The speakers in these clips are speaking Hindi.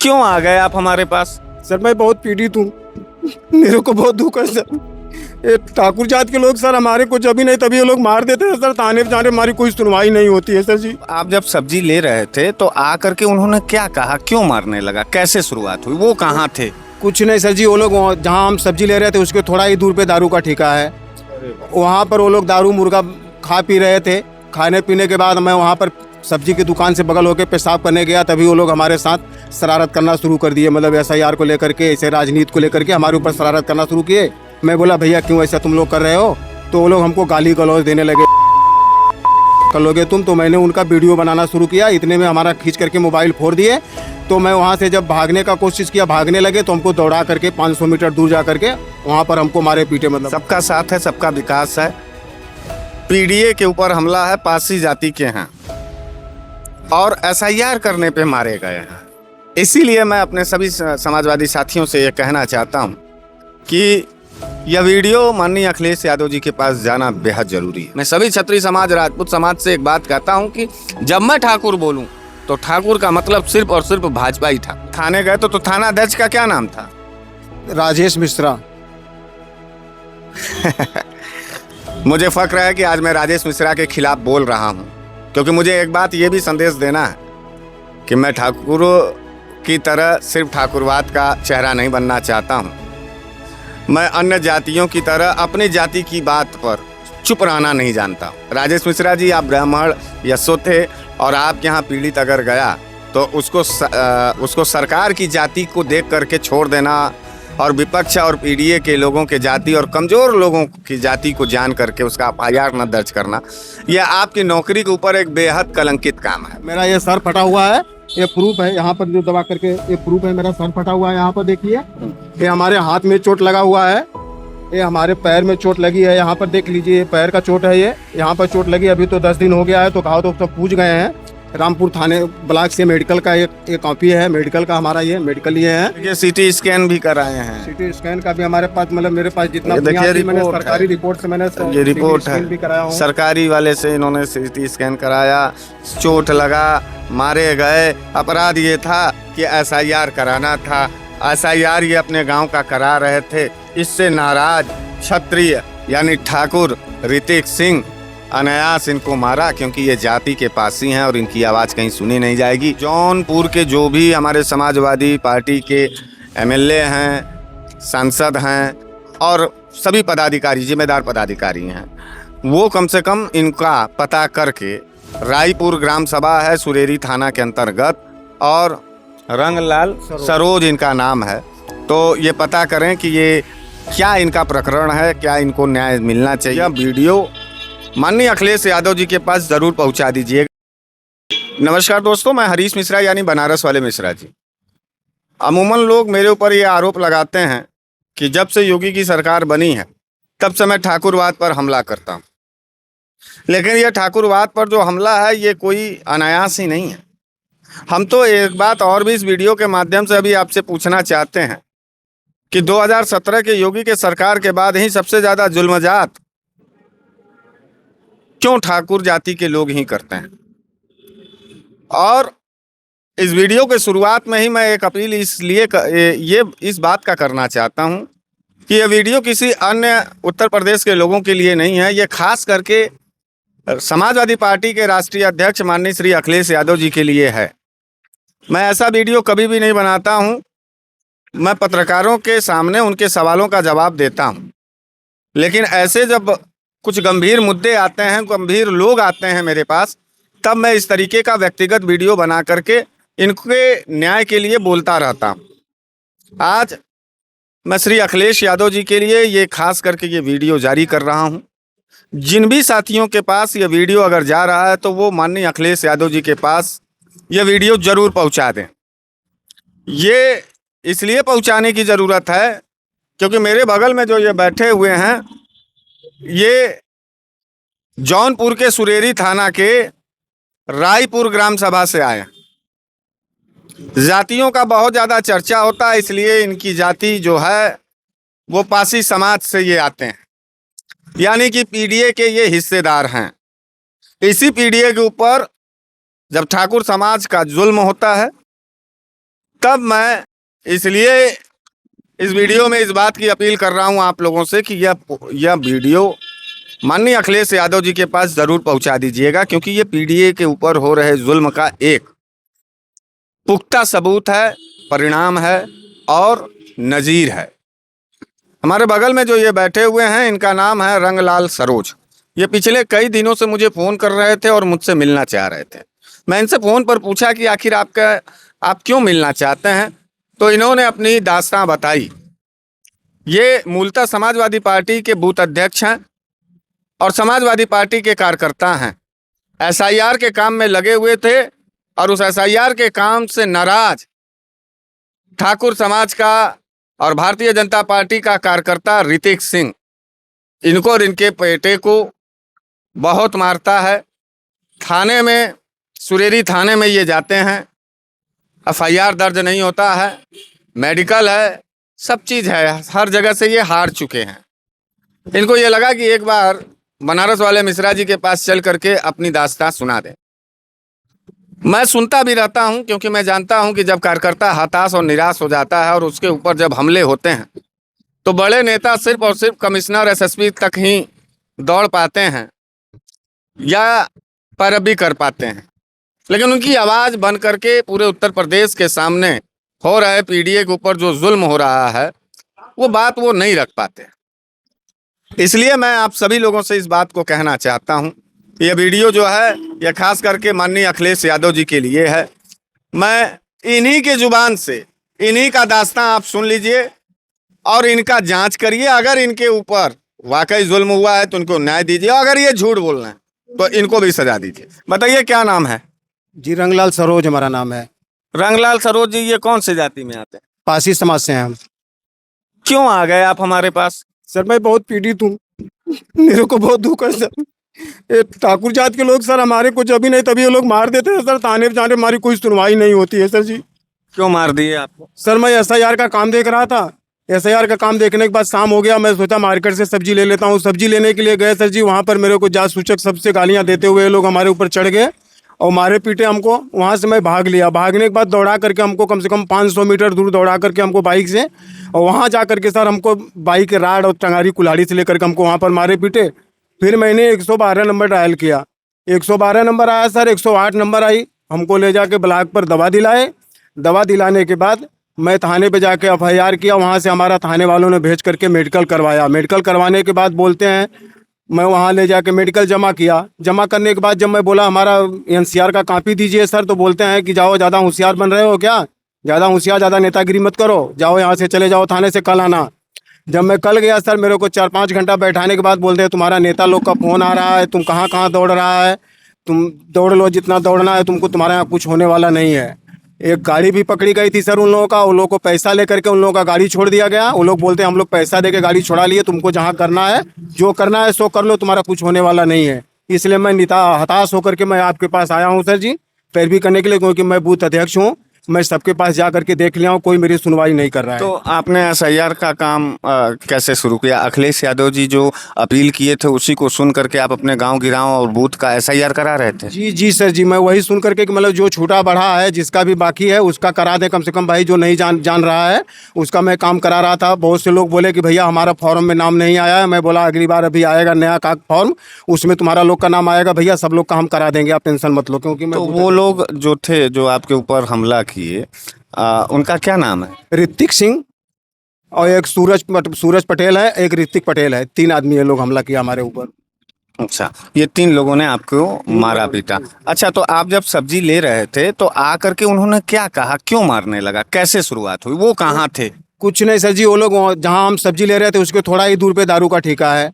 क्यों आ गए आप हमारे पास? सर मैं बहुत पीड़ित हूँ, मेरे को बहुत दुख है सर। ये ठाकुर जात के लोग सर हमारे कुछ अभी नहीं तभी ये लोग मार देते हैं सर, थाने जाने हमारी कोई सुनवाई नहीं होती है सर जी। आप जब सब्जी ले रहे थे तो आ करके उन्होंने क्या कहा, क्यों मारने लगा, कैसे शुरुआत हुई, वो कहाँ थे? कुछ नहीं सर जी, वो लोग जहाँ हम सब्जी ले रहे थे उसके थोड़ा ही दूर पे दारू का ठेका है, वहाँ पर वो लोग दारू मुर्गा खा पी रहे थे। खाने पीने के बाद मैं वहाँ पर सब्जी की दुकान से बगल होकर पेशाब करने गया, तभी वो लोग हमारे साथ शरारत करना शुरू कर दिए। मतलब SIR को लेकर के, ऐसे राजनीति को लेकर के हमारे ऊपर शरारत करना शुरू किए। मैं बोला भैया क्यों ऐसा तुम लोग कर रहे हो, तो वो लोग हमको गाली गलौज देने लगे, कर लोगे तुम। तो मैंने उनका वीडियो बनाना शुरू किया, इतने में हमारा खींच करके मोबाइल फोड़ दिए। तो मैं वहाँ से जब भागने का कोशिश किया, भागने लगे तो हमको दौड़ा करके 500 मीटर दूर जा करके वहाँ पर हमको मारे पीटे। मतलब सबका साथ है, सबका विकास है। पीडीए के ऊपर हमला है, पासी जाति के हैं और SIR करने पे मारे गए हैं। इसीलिए मैं अपने सभी समाजवादी साथियों से ये कहना चाहता हूँ कि यह वीडियो माननीय अखिलेश यादव जी के पास जाना बेहद जरूरी है। मैं सभी क्षत्रिय समाज, राजपूत समाज से एक बात कहता हूँ कि जब मैं ठाकुर बोलूँ तो ठाकुर का मतलब सिर्फ और सिर्फ भाजपा ही था। थाने गए तो थाना अध्यक्ष का क्या नाम था? राजेश मिश्रा। मुझे फक्र है कि आज मैं राजेश मिश्रा के खिलाफ बोल रहा हूँ, क्योंकि मुझे एक बात ये भी संदेश देना है कि मैं ठाकुरों की तरह सिर्फ ठाकुरवाद का चेहरा नहीं बनना चाहता हूँ। मैं अन्य जातियों की तरह अपनी जाति की बात पर चुप रहना नहीं जानता। राजेश मिश्रा जी, आप ब्राह्मण यशो थे और आपके यहाँ पीड़ित अगर गया तो उसको सरकार की जाति को देख करके छोड़ देना और विपक्ष और पीडीए के लोगों के जाति और कमज़ोर लोगों की जाति को जान करके उसका FIR न दर्ज करना, यह आपकी नौकरी के ऊपर एक बेहद कलंकित काम है। मेरा ये सर फटा हुआ है, ये प्रूफ है, यहाँ पर जो दबा करके ये प्रूफ है, मेरा सर फटा हुआ है। यहाँ पर देखिए, ये हमारे हाथ में चोट लगा हुआ है, ये हमारे पैर में चोट लगी है। यहाँ पर देख लीजिए, ये पैर का चोट है, ये यहाँ पर चोट लगी। अभी तो 10 दिन हो गया है, तो घाव तो सब पूछ गए हैं। रामपुर थाने ब्लॉक से मेडिकल का एक कॉपी है, मेडिकल का हमारा ये मेडिकल ये है। ये CT स्कैन भी कराए हैं, CT स्कैन का भी हमारे पास, मतलब मेरे पास जितना देखिए मैंने सरकारी रिपोर्ट से मैंने ये रिपोर्ट CT स्कैन भी कराया हूँ। सरकारी वाले से इन्होंने CT स्कैन कराया, चोट लगा, मारे गए। अपराध ये था कि SIR कराना था। SIR ये अपने गांव का करा रहे थे। इससे नाराज क्षत्रिय यानी ठाकुर ऋतिक सिंह अनायास इनको मारा, क्योंकि ये जाति के पासी हैं और इनकी आवाज़ कहीं सुनी नहीं जाएगी। जौनपुर के जो भी हमारे समाजवादी पार्टी के MLA हैं, सांसद हैं और सभी पदाधिकारी, जिम्मेदार पदाधिकारी हैं, वो कम से कम इनका पता करके, रायपुर ग्राम सभा है सुरेरी थाना के अंतर्गत और रंगलाल सरोज इनका नाम है, तो ये पता करें कि ये क्या इनका प्रकरण है, क्या इनको न्याय मिलना चाहिए। वीडियो माननीय अखिलेश यादव जी के पास ज़रूर पहुंचा दीजिएगा। नमस्कार दोस्तों, मैं हरीश मिश्रा यानी बनारस वाले मिश्रा जी। अमूमन लोग मेरे ऊपर ये आरोप लगाते हैं कि जब से योगी की सरकार बनी है तब से मैं ठाकुरवाद पर हमला करता हूँ, लेकिन यह ठाकुरवाद पर जो हमला है ये कोई अनायास ही नहीं है। हम तो एक बात और भी इस वीडियो के माध्यम से अभी आपसे पूछना चाहते हैं कि 2017 के योगी के सरकार के बाद ही सबसे ज़्यादा जुल्मजात क्यों ठाकुर जाति के लोग ही करते हैं। और इस वीडियो के शुरुआत में ही मैं एक अपील इसलिए इस बात का करना चाहता हूं कि यह वीडियो किसी अन्य उत्तर प्रदेश के लोगों के लिए नहीं है, यह खास करके समाजवादी पार्टी के राष्ट्रीय अध्यक्ष माननीय श्री अखिलेश यादव जी के लिए है। मैं ऐसा वीडियो कभी भी नहीं बनाता हूं, मैं पत्रकारों के सामने उनके सवालों का जवाब देता हूं, लेकिन ऐसे जब कुछ गंभीर मुद्दे आते हैं, गंभीर लोग आते हैं मेरे पास, तब मैं इस तरीके का व्यक्तिगत वीडियो बना करके इनके न्याय के लिए बोलता रहता हूँ। आज मैं श्री अखिलेश यादव जी के लिए ये खास करके ये वीडियो जारी कर रहा हूँ। जिन भी साथियों के पास ये वीडियो अगर जा रहा है तो वो माननीय अखिलेश यादव जी के पास ये वीडियो ज़रूर पहुँचा दें। ये इसलिए पहुँचाने की ज़रूरत है क्योंकि मेरे बगल में जो ये बैठे हुए हैं, ये जौनपुर के सुरेरी थाना के रायपुर ग्राम सभा से आए। जातियों का बहुत ज़्यादा चर्चा होता है, इसलिए इनकी जाति जो है वो पासी समाज से ये आते हैं, यानी कि पीडीए के ये हिस्सेदार हैं। इसी पीडीए के ऊपर जब ठाकुर समाज का जुल्म होता है तब मैं इसलिए इस वीडियो में इस बात की अपील कर रहा हूं आप लोगों से कि यह वीडियो माननीय अखिलेश यादव जी के पास ज़रूर पहुंचा दीजिएगा, क्योंकि ये पीडीए के ऊपर हो रहे जुल्म का एक पुख्ता सबूत है, परिणाम है और नज़ीर है। हमारे बगल में जो ये बैठे हुए हैं, इनका नाम है रंगलाल सरोज। ये पिछले कई दिनों से मुझे फ़ोन कर रहे थे और मुझसे मिलना चाह रहे थे। मैं इनसे फ़ोन पर पूछा कि आखिर आप क्यों मिलना चाहते हैं, तो इन्होंने अपनी दास्तां बताई। ये मूलतः समाजवादी पार्टी के बूथ अध्यक्ष हैं और समाजवादी पार्टी के कार्यकर्ता हैं। एसआईआर के काम में लगे हुए थे और उस एसआईआर के काम से नाराज ठाकुर समाज का और भारतीय जनता पार्टी का कार्यकर्ता ऋतिक सिंह, इनको और इनके बेटे को बहुत मारता है। थाने में, सुरेरी थाने में ये जाते हैं, एफआईआर दर्ज नहीं होता है, मेडिकल है, सब चीज़ है, हर जगह से ये हार चुके हैं। इनको ये लगा कि एक बार बनारस वाले मिश्रा जी के पास चल करके अपनी दास्तां सुना दें। मैं सुनता भी रहता हूं, क्योंकि मैं जानता हूं कि जब कार्यकर्ता हताश और निराश हो जाता है और उसके ऊपर जब हमले होते हैं तो बड़े नेता सिर्फ और सिर्फ कमिश्नर एसएसपी तक ही दौड़ पाते हैं या पैरवी कर पाते हैं, लेकिन उनकी आवाज़ बन करके पूरे उत्तर प्रदेश के सामने हो रहे पीडीए के ऊपर जो जुल्म हो रहा है वो बात वो नहीं रख पाते। इसलिए मैं आप सभी लोगों से इस बात को कहना चाहता हूं, ये वीडियो जो है यह खास करके माननीय अखिलेश यादव जी के लिए है। मैं इन्हीं के जुबान से इन्हीं का दास्तां आप सुन लीजिए और इनका जांच करिए। अगर इनके ऊपर वाकई जुल्म हुआ है तो इनको न्याय दीजिए, अगर ये झूठ बोल रहे हैं तो इनको भी सजा दीजिए। बताइए क्या नाम है? जी रंगलाल सरोज हमारा नाम है। रंगलाल सरोज जी, ये कौन से जाति में आते हैं? पासी समाज से हैं हम। क्यों आ गए आप हमारे पास? सर मैं बहुत पीड़ित हूँ, मेरे को बहुत दुख है सर। ये ठाकुर जात के लोग सर हमारे कुछ अभी नहीं तभी ये लोग मार देते हैं सर। थाने पे जाने हमारी कोई सुनवाई नहीं होती है सर जी। क्यों मार दिए आपको? सर मैं एसआईआर का काम देख रहा था, एसआईआर का काम देखने के बाद शाम हो गया, मैं सोचा मार्केट से सब्जी ले लेता हूँ। सब्जी लेने के लिए गए सर जी, वहाँ पर मेरे को जात सूचक सबसे गालियाँ देते हुए लोग हमारे ऊपर चढ़ गए और मारे पीटे हमको। वहाँ से मैं भाग लिया, भागने के बाद दौड़ा करके हमको कम से कम 500 मीटर दूर दौड़ा करके हमको बाइक से, और वहाँ जा करके सर हमको बाइक राड और टंगारी कुल्हाड़ी से लेकर के हमको वहाँ पर मारे पीटे। फिर मैंने 112 नंबर डायल किया, 112 नंबर आया सर, 108 नंबर आई, हमको ले जाके ब्लॉक पर दवा दिलाए। दवा दिलाने के बाद मैं थाने पे जाके एफआईआर किया। वहाँ से हमारा थाने वालों ने भेज करके मेडिकल करवाया। मेडिकल करवाने के बाद बोलते हैं, मैं वहाँ ले जाके मेडिकल जमा किया। जमा करने के बाद जब मैं बोला हमारा एनसीआर का कॉपी दीजिए सर, तो बोलते हैं कि जाओ, ज़्यादा होशियार बन रहे हो क्या, ज़्यादा होशियार, ज़्यादा नेतागिरी मत करो, जाओ यहाँ से, चले जाओ थाने से, कल आना। जब मैं कल गया सर, मेरे को 4-5 घंटा बैठाने के बाद बोलते हैं तुम्हारा नेता लोग का फ़ोन आ रहा है, तुम कहाँ कहाँ दौड़ रहा है, तुम दौड़ लो जितना दौड़ना है तुमको, तुम्हारे यहाँ कुछ होने वाला नहीं है। एक गाड़ी भी पकड़ी गई थी सर उन लोगों का, उन लोगों को पैसा लेकर के उन लोगों का गाड़ी छोड़ दिया गया। वो लोग बोलते हैं हम लोग पैसा दे के गाड़ी छोड़ा लिए, तुमको जहाँ करना है, जो करना है सो कर लो, तुम्हारा कुछ होने वाला नहीं है। इसलिए मैं हताश होकर के मैं आपके पास आया हूँ सर जी, पैरवी करने के लिए, क्योंकि मैं बूथ अध्यक्ष हूँ। मैं सबके पास जा करके देख लिया हूँ, कोई मेरी सुनवाई नहीं कर रहा है। तो आपने एसआईआर का काम कैसे शुरू किया? अखिलेश यादव जी जो अपील किए थे उसी को सुन करके आप अपने गांव गिराव और बूथ का एसआईआर करा रहे थे? जी सर जी, मैं वही सुन करके कि मतलब जो छूटा बढ़ा है, जिसका भी बाकी है उसका करा दे कम से कम भाई, जो नहीं जान रहा है उसका मैं काम करा रहा था। बहुत से लोग बोले कि भैया हमारा फॉर्म में नाम नहीं आया है। मैं बोला अगली बार अभी आएगा नया का फॉर्म, उसमें तुम्हारा लोग का नाम आएगा भैया, सब लोग का हम करा देंगे, आप टेंशन मत लो। क्योंकि मैं तो वो लोग जो थे जो आपके ऊपर हमला किए, उनका क्या नाम है? ऋतिक सिंह और एक सूरज पटेल है, एक ऋतिक पटेल है, 3 आदमी ये लोग हमला किया हमारे ऊपर। अच्छा, ये 3 लोगों ने आपको मारा पीटा। अच्छा, तो आप जब सब्जी ले रहे थे तो आकर के उन्होंने क्या कहा, क्यों मारने लगा, कैसे शुरुआत हुई, वो कहाँ थे? कुछ नहीं सर जी, वो लोग जहाँ हम सब्जी ले रहे थे उसके थोड़ा ही दूर पे दारू का ठेका है,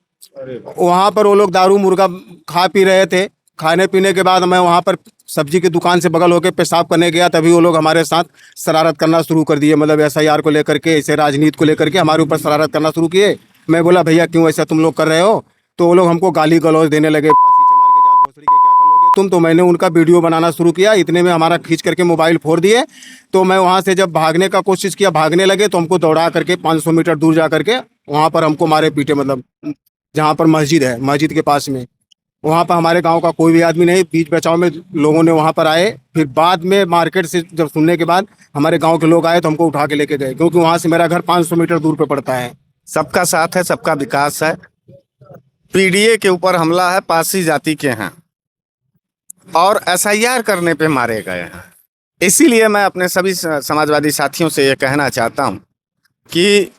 वहाँ पर वो लोग दारू मुर्गा खा पी रहे थे। खाने पीने के बाद मैं वहाँ पर सब्जी की दुकान से बगल होकर पेशाब करने गया, तभी वो लोग हमारे साथ शरारत करना शुरू कर दिए। मतलब एसआईआर को लेकर के, ऐसे राजनीति को लेकर के हमारे ऊपर शरारत करना शुरू किए। मैं बोला भैया क्यों ऐसा तुम लोग कर रहे हो, तो वो लोग हमको गाली गलौज देने लगे, फांसी चमार के जात भोसड़ी के क्या कर लोगे तुम। तो मैंने उनका वीडियो बनाना शुरू किया, इतने में हमारा खींच करके मोबाइल फोड़ दिए। तो मैं वहाँ से जब भागने का कोशिश किया, भागने लगे तो हमको दौड़ा करके 500 मीटर दूर जा करके वहाँ पर हमको मारे पीटे, मतलब जहाँ पर मस्जिद है, मस्जिद के पास में। वहाँ पर हमारे गांव का कोई भी आदमी नहीं, बीच बचाव में लोगों ने वहाँ पर आए, फिर बाद में मार्केट से जब सुनने के बाद हमारे गांव के लोग आए तो हमको उठा के लेके गए, क्योंकि वहाँ से मेरा घर 500 मीटर दूर पे पड़ता है। सबका साथ है, सबका विकास है। पीडीए के ऊपर हमला है, पासी जाति के हैं और एसआईआर करने पे मारे गए हैं। इसीलिए मैं अपने सभी समाजवादी साथियों से ये कहना चाहता हूँ कि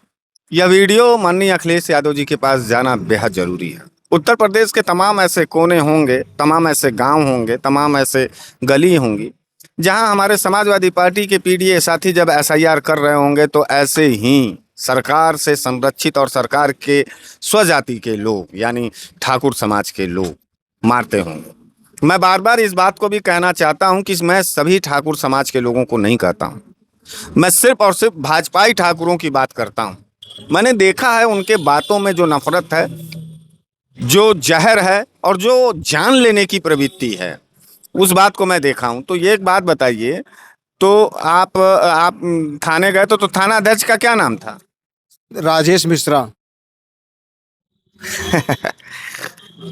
यह वीडियो माननीय अखिलेश यादव जी के पास जाना बेहद जरूरी है। उत्तर प्रदेश के तमाम ऐसे कोने होंगे, तमाम ऐसे गांव होंगे, तमाम ऐसे गली होंगी जहां हमारे समाजवादी पार्टी के पीडीए साथी जब एसआईआर कर रहे होंगे तो ऐसे ही सरकार से संरक्षित और सरकार के स्वजाति के लोग यानी ठाकुर समाज के लोग मारते होंगे। मैं बार बार इस बात को भी कहना चाहता हूं कि मैं सभी ठाकुर समाज के लोगों को नहीं कहता हूं, मैं सिर्फ और सिर्फ भाजपाई ठाकुरों की बात करता हूं। मैंने देखा है उनके बातों में जो नफरत है, जो जहर है और जो जान लेने की प्रवृत्ति है, उस बात को मैं देखा हूं। तो ये एक बात बताइए, तो आप थाने गए तो थाना अध्यक्ष का क्या नाम था? राजेश मिश्रा।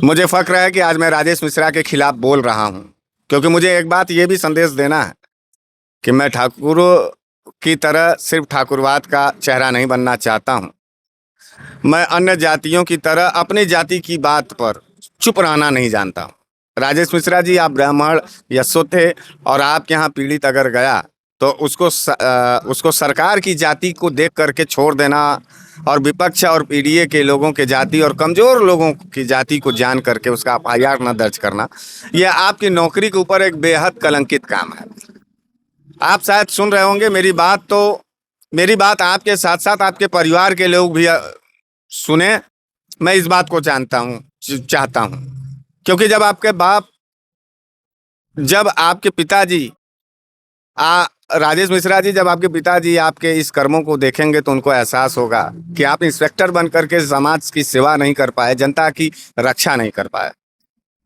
मुझे फक्र है कि आज मैं राजेश मिश्रा के खिलाफ बोल रहा हूं, क्योंकि मुझे एक बात ये भी संदेश देना है कि मैं ठाकुरों की तरह सिर्फ ठाकुरवाद का चेहरा नहीं बनना चाहता हूं। मैं अन्य जातियों की तरह अपनी जाति की बात पर चुप रहना नहीं जानता हूं। राजेश मिश्रा जी, आप ब्राह्मण यशो थे और आपके यहाँ पीड़ित अगर गया तो उसको सरकार की जाति को देख करके छोड़ देना और विपक्ष और पीडीए के लोगों के जाति और कमज़ोर लोगों की जाति को जान करके उसका एफआईआर न दर्ज करना, यह आपकी नौकरी के ऊपर एक बेहद कलंकित काम है। आप शायद सुन रहे होंगे मेरी बात, तो मेरी बात आपके साथ साथ आपके परिवार के लोग भी सुने। मैं इस बात को चाहता हूँ क्योंकि जब आपके पिताजी राजेश मिश्रा जी, जब आपके पिताजी आपके इस कर्मों को देखेंगे तो उनको एहसास होगा कि आप इंस्पेक्टर बन करके समाज की सेवा नहीं कर पाए, जनता की रक्षा नहीं कर पाए।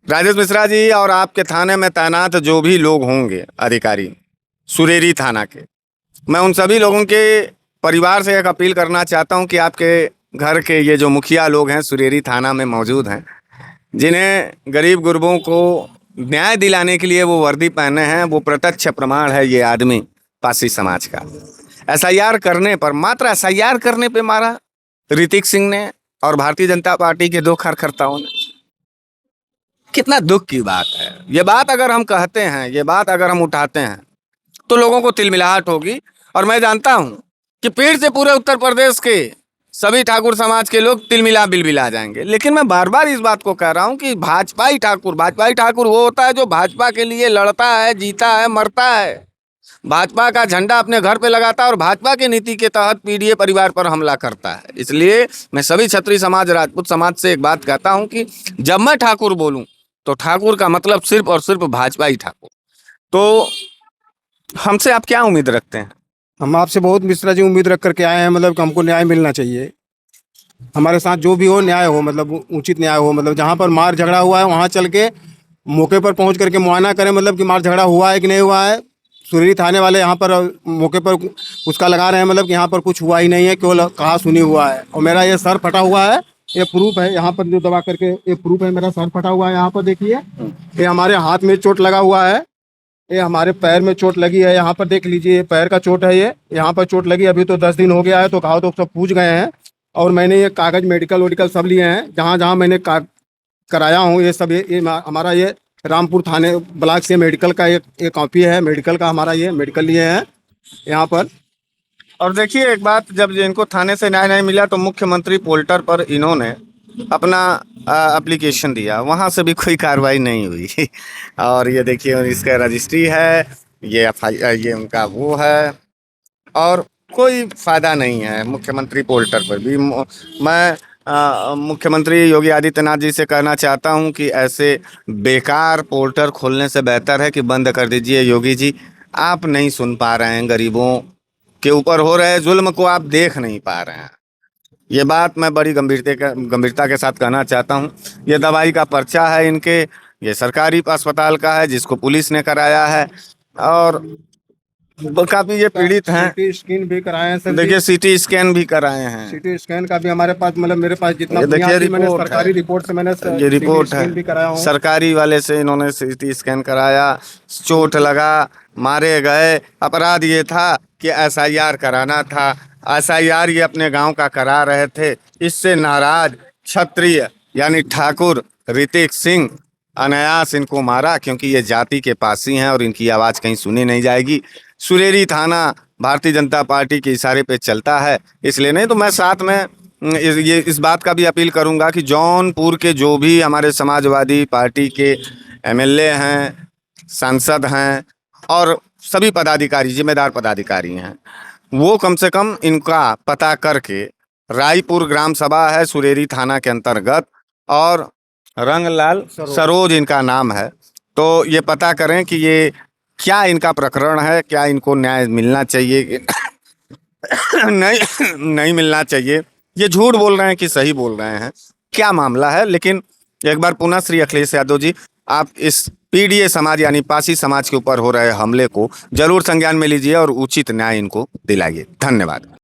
राजेश मिश्रा जी और आपके थाने में तैनात जो भी लोग होंगे अधिकारी सुरेरी थाना के, मैं उन सभी लोगों के परिवार से एक अपील करना चाहता हूं कि आपके घर के ये जो मुखिया लोग हैं सुरेरी थाना में मौजूद हैं, जिन्हें गरीब गुरबों को न्याय दिलाने के लिए वो वर्दी पहने हैं, वो प्रत्यक्ष प्रमाण है ये आदमी पासी समाज का। एसआईआर करने पर, मात्र एसआईआर करने पे मारा ऋतिक सिंह ने और भारतीय जनता पार्टी के दो कार्यकर्ताओं ने। कितना दुख की बात है। ये बात अगर हम कहते हैं, ये बात अगर हम उठाते हैं तो लोगों को तिलमिलाहट होगी। और मैं जानता हूं कि फिर से पूरे उत्तर प्रदेश के सभी ठाकुर समाज के लोग तिलमिला बिलबिला जाएंगे। लेकिन मैं बार बार इस बात को कह रहा हूं कि भाजपाई ठाकुर वो होता है जो भाजपा के लिए लड़ता है, जीता है, मरता है, भाजपा का झंडा अपने घर पे लगाता है और भाजपा की नीति के तहत पीडीए परिवार पर हमला करता है। इसलिए मैं सभी क्षत्रिय समाज, राजपूत समाज से एक बात कहता हूं कि जब मैं ठाकुर बोलूं तो ठाकुर का मतलब सिर्फ और सिर्फ भाजपाई ठाकुर। तो हमसे आप क्या उम्मीद रखते हैं? हम आपसे बहुत मिश्रा जी उम्मीद रख करके आए हैं, मतलब कि हमको न्याय मिलना चाहिए। हमारे साथ जो भी हो न्याय हो, मतलब उचित न्याय हो। मतलब जहाँ पर मार झगड़ा हुआ है वहाँ चल के मौके पर पहुँच करके मुआयना करें, मतलब कि मार झगड़ा हुआ है कि नहीं हुआ है। सुरेरी थाने वाले यहाँ पर मौके पर उसका लगा रहे हैं, मतलब कि यहाँ पर कुछ हुआ ही नहीं है, केवल कहा सुनी हुआ है। और मेरा ये सर फटा हुआ है, ये प्रूफ है, यहाँ पर जो दबा करके ये प्रूफ है, मेरा सर फटा हुआ है। यहाँ पर देखिए, ये हमारे हाथ में चोट लगा हुआ है, ये हमारे पैर में चोट लगी है। यहाँ पर देख लीजिए, ये पैर का चोट है, ये यहाँ पर चोट लगी। अभी तो 10 दिन हो गया है, तो घाव तो सब पूछ गए हैं। और मैंने ये कागज मेडिकल सब लिए हैं, जहाँ जहाँ मैंने कराया हूँ ये सब। ये हमारा ये रामपुर थाने ब्लॉक से मेडिकल का एक कॉपी है, मेडिकल का हमारा ये मेडिकल लिए हैं यहाँ पर। और देखिए एक बात, जब इनको थाने से न्याय नहीं मिला तो मुख्यमंत्री पोर्टल पर इन्होंने अपना एप्लीकेशन दिया, वहाँ से भी कोई कार्रवाई नहीं हुई। और ये देखिए इसका रजिस्ट्री है, ये उनका वो है, और कोई फ़ायदा नहीं है। मुख्यमंत्री पोर्टल पर भी मैं मुख्यमंत्री योगी आदित्यनाथ जी से कहना चाहता हूं कि ऐसे बेकार पोर्टल खोलने से बेहतर है कि बंद कर दीजिए। योगी जी, आप नहीं सुन पा रहे हैं, गरीबों के ऊपर हो रहे जुल्म को आप देख नहीं पा रहे हैं। ये बात मैं बड़ी गंभीरता के साथ कहना चाहता हूं। ये दवाई का पर्चा है इनके, ये सरकारी अस्पताल का है जिसको पुलिस ने कराया है। और काफी ये पीड़ित हैं। सीटी स्कैन भी कराए हैं सर। देखिए सीटी स्कैन भी कराए हैं। सीटी स्कैन का भी हमारे पास, मतलब मेरे पास जितना ये देखिए बुनियादी मैंने रिपोर्ट सरकारी है। रिपोर्ट से मैंने ये रिपोर्ट CT स्कैन भी कराया है हूँ। सरकारी वाले से, इन्होंने सीटी स्कैन कराया, चोट लगा, मारे गए। अपराध ये था कि एसआईआर कराना था। एसआईआर ये अपने गांव का करा रहे थे। इससे नाराज क्षत्रिय यानी ठाकुर ऋतिक सिंह अनायास इनको मारा, क्योंकि ये जाति के पासी हैं और इनकी आवाज कहीं सुनी नहीं जाएगी। सुरेरी थाना भारतीय जनता पार्टी के इशारे पे चलता है, इसलिए नहीं तो मैं साथ में इस बात का भी अपील करूंगा कि जौनपुर के जो भी हमारे समाजवादी पार्टी के एमएलए हैं, सांसद हैं और सभी पदाधिकारी, जिम्मेदार पदाधिकारी हैं, वो कम से कम इनका पता करके, रायपुर ग्राम सभा है सुरेरी थाना के अंतर्गत और रंगलाल सरोज इनका नाम है, तो ये पता करें कि ये क्या इनका प्रकरण है, क्या इनको न्याय मिलना चाहिए नहीं नहीं मिलना चाहिए, ये झूठ बोल रहे हैं कि सही बोल रहे हैं, क्या मामला है। लेकिन एक बार पुनः श्री अखिलेश यादव जी, आप इस पीडीए समाज यानी पासी समाज के ऊपर हो रहे हमले को जरूर संज्ञान में लीजिए और उचित न्याय इनको दिलाइए। धन्यवाद।